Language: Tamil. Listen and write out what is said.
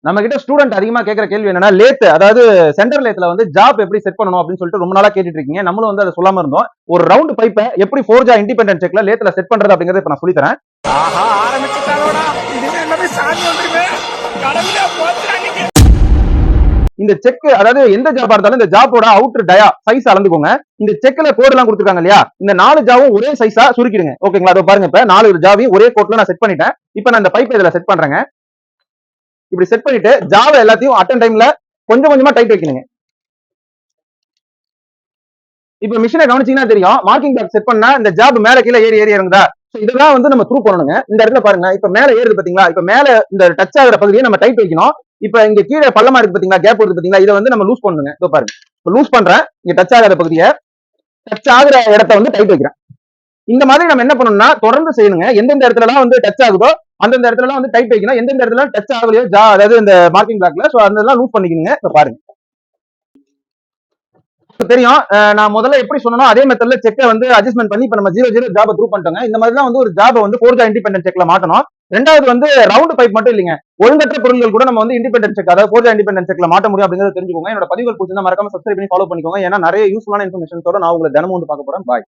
நம்ம கிட்ட ஸ்டூடெண்ட் அதிகமா கேட்கிற கேள்வி என்னன்னா லேத், அதாவது சென்டர் லேத்ல வந்து ஜாப் எப்படி செட் பண்ணணும் அப்படின்னு சொல்லிட்டு ரொம்ப நாளா கேட்டுட்டு இருக்கீங்க. நம்மளும் வந்து அதை சொல்லாம இருந்தோம். ஒரு ரவுண்ட் பைப்பை எப்படி ஃபோர்ஜா இண்டிபெண்டன்ட் செக்ல லேத்ல செட் பண்றது அப்படிங்கறத இப்ப நான் சொல்லி தரேன். இந்த செக், அதாவது எந்த ஜாபா இருந்தாலும் இந்த ஜாபோட அவுட்டர் டயா சைஸ் அளந்துக்கோங்க. இந்த செக்ல கோட் எல்லாம் கொடுத்துருக்காங்க இல்லையா, இந்த 4 ஜாவும் ஒரே சைஸா சுருக்கிடுங்க. ஓகேங்களா? அதை பாருங்க, இப்ப 4 ஜாவையும் ஒரே கோட்ல நான் செட் பண்ணிட்டேன். இப்ப நான் இந்த பைப் இதுல செட் பண்றேங்க. இப்படி செட் பண்ணிட்டு ஜாவா எல்லாத்தையும் அட்டன் டைம்ல கொஞ்சம் கொஞ்சமா டைட் வைக்கணுங்க. இப்ப மிஷினை கவனிச்சீங்கன்னா தெரியும், மார்க்கிங் பிளாக் செட் பண்ணா இந்த ஜாப் மேல கீழே ஏறி ஏறி இறங்குதா. இதெல்லாம் வந்து நம்ம த்ரூ பண்ணணுங்க. இந்த இடத்துல பாருங்க, இப்ப மேல ஏறுது பாத்தீங்களா, இப்ப மேல இந்த டச் ஆகிற பகுதியை நம்ம டைட் வைக்கணும். இப்ப இங்க கீழே பள்ளமா இருக்கு பாத்தீங்களா, கேப் வருது பாத்தீங்களா, இதை வந்து நம்ம லூஸ் பண்ணுங்க. இதோ பாருங்க, லூஸ் பண்றேன். இங்க டச் ஆகிற பகுதியை, டச் ஆகிற இடத்த வந்து டைட் வைக்கிறேன். இந்த மாதிரி நம்ம என்ன பண்ணணும்னா தொடர்ந்து செய்யணுங்க. எந்தெந்த இடத்துல வந்து டச் ஆகுதோ அந்தந்த இடத்துல வந்து டைட் வைக்கணும். எந்தெந்த இடத்துல டச் ஆகலையோ அதாவது இந்த மார்க்கிங் பிளாக்ல, சோ அதெல்லாம் லூஸ் பண்ணிக்கணுங்க. இப்ப பாருங்க தெரியும். நான் முதல்ல எப்படி சொன்னோம் அதே மெத்தட்ல செக்கை வந்து அட்ஜஸ்ட்மெண்ட் பண்ணி இப்ப நம்ம 0-0 ஜாப த்ரூ பண்ணிட்டோங்க. இந்த மாதிரி தான் வந்து ஒரு ஜாப வந்து ஃபோர்ஜா இண்டிபெண்டன்ட் செக்ல மாட்டணும். ரெண்டாவது வந்து ரவுண்ட் பைப் மட்டும் இல்லைங்க, ஒழுங்கற்ற பொருட்கள் கூட நம்ம வந்து இண்டிபெண்டன்ட் செக், அதாவது ஃபோர்ஜா இண்டிபெண்டன்ட் செக்ல மாட்ட முடியும் அப்படிங்கறத தெரிஞ்சுக்கோங்க. என்னோட பதிவுகள் பிடிச்சிருந்தா மறக்காம சப்ஸ்கிரைப் பண்ணி ஃபாலோ பண்ணிக்கோங்க. ஏன்னா நிறைய யூஸ்ஃபுல்லான இன்ஃபர்மேஷன்ஸோட நான் உங்களை தினமும் வந்து பார்க்க போறேன். பாய்.